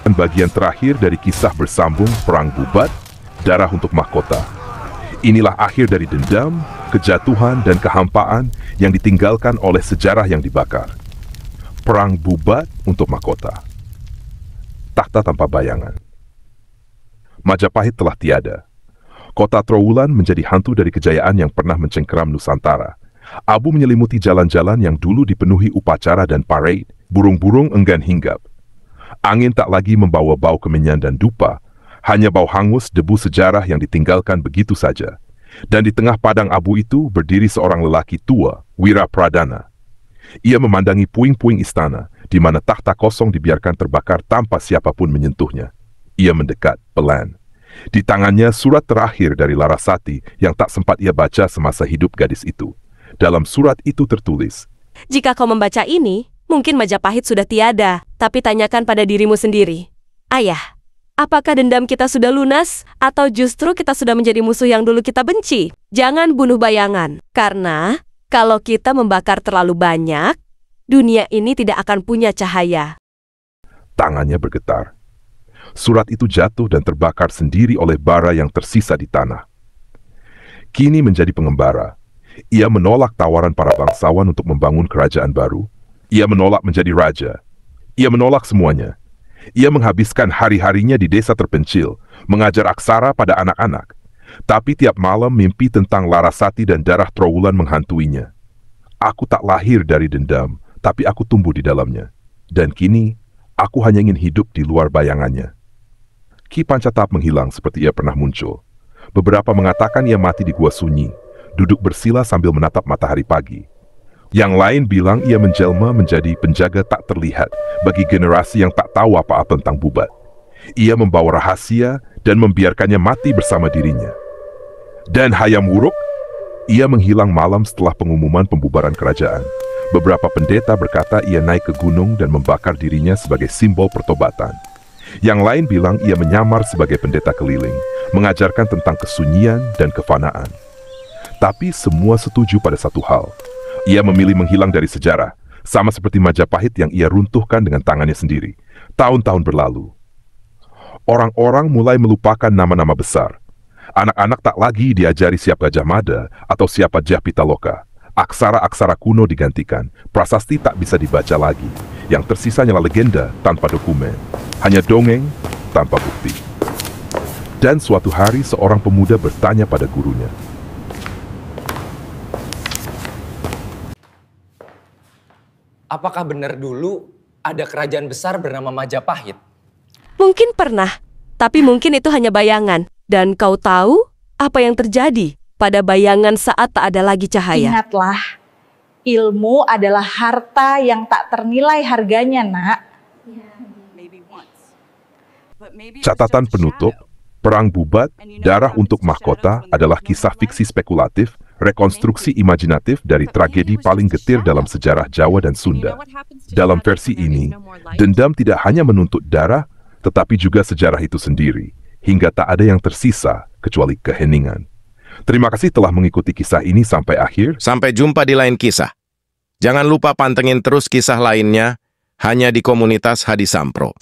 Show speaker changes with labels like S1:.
S1: Dan bagian terakhir dari kisah bersambung Perang Bubat, Darah untuk Mahkota. Inilah akhir dari dendam, kejatuhan, dan kehampaan yang ditinggalkan oleh sejarah yang dibakar. Perang Bubat untuk Mahkota. Takhta tanpa bayangan. Majapahit telah tiada. Kota Trowulan menjadi hantu dari kejayaan yang pernah mencengkeram Nusantara. Abu menyelimuti jalan-jalan yang dulu dipenuhi upacara dan parade, burung-burung enggan hinggap. Angin tak lagi membawa bau kemenyan dan dupa, hanya bau hangus debu sejarah yang ditinggalkan begitu saja. Dan di tengah padang abu itu berdiri seorang lelaki tua, Wirapradana. Ia memandangi puing-puing istana, di mana takhta kosong dibiarkan terbakar tanpa siapapun menyentuhnya. Ia mendekat, pelan. Di tangannya surat terakhir dari Larasati yang tak sempat ia baca semasa hidup gadis itu. Dalam surat itu tertulis,
S2: "Jika kau membaca ini, mungkin Majapahit sudah tiada, tapi tanyakan pada dirimu sendiri. Ayah, apakah dendam kita sudah lunas, atau justru kita sudah menjadi musuh yang dulu kita benci? Jangan bunuh bayangan, karena kalau kita membakar terlalu banyak, dunia ini tidak akan punya cahaya."
S1: Tangannya bergetar. Surat itu jatuh dan terbakar sendiri oleh bara yang tersisa di tanah. Kini menjadi pengembara. Ia menolak tawaran para bangsawan untuk membangun kerajaan baru. Ia menolak menjadi raja. Ia menolak semuanya. Ia menghabiskan hari-harinya di desa terpencil, mengajar aksara pada anak-anak. Tapi tiap malam mimpi tentang Larasati dan darah Trowulan menghantuinya. Aku tak lahir dari dendam, tapi aku tumbuh di dalamnya. Dan kini, aku hanya ingin hidup di luar bayangannya. Ki Pancatap menghilang seperti ia pernah muncul. Beberapa mengatakan ia mati di gua sunyi, duduk bersila sambil menatap matahari pagi. Yang lain bilang ia menjelma menjadi penjaga tak terlihat bagi generasi yang tak tahu apa-apa tentang Bubat. Ia membawa rahasia dan membiarkannya mati bersama dirinya. Dan Hayam Wuruk, ia menghilang malam setelah pengumuman pembubaran kerajaan. Beberapa pendeta berkata ia naik ke gunung dan membakar dirinya sebagai simbol pertobatan. Yang lain bilang ia menyamar sebagai pendeta keliling, mengajarkan tentang kesunyian dan kefanaan. Tapi semua setuju pada satu hal. Ia memilih menghilang dari sejarah, sama seperti Majapahit yang ia runtuhkan dengan tangannya sendiri. Tahun-tahun berlalu. Orang-orang mulai melupakan nama-nama besar. Anak-anak tak lagi diajari siapa Gajah Mada atau siapa Jah Pitaloka. Aksara-aksara kuno digantikan, prasasti tak bisa dibaca lagi. Yang tersisa hanyalah legenda tanpa dokumen. Hanya dongeng tanpa bukti. Dan suatu hari seorang pemuda bertanya pada gurunya,
S3: "Apakah benar dulu ada kerajaan besar bernama Majapahit?"
S2: Mungkin pernah, tapi mungkin itu hanya bayangan. Dan kau tahu apa yang terjadi pada bayangan saat tak ada lagi cahaya?
S4: Ingatlah, ilmu adalah harta yang tak ternilai harganya, nak.
S1: catatan penutup, Perang Bubat, Darah untuk Mahkota adalah kisah fiksi spekulatif, rekonstruksi imajinatif dari tragedi paling getir dalam sejarah Jawa dan Sunda. Dalam versi ini, dendam tidak hanya menuntut darah, tetapi juga sejarah itu sendiri, hingga tak ada yang tersisa kecuali keheningan. Terima kasih telah mengikuti kisah ini sampai akhir.
S5: Sampai jumpa di lain kisah. Jangan lupa pantengin terus kisah lainnya, hanya di komunitas Hadi Sampro.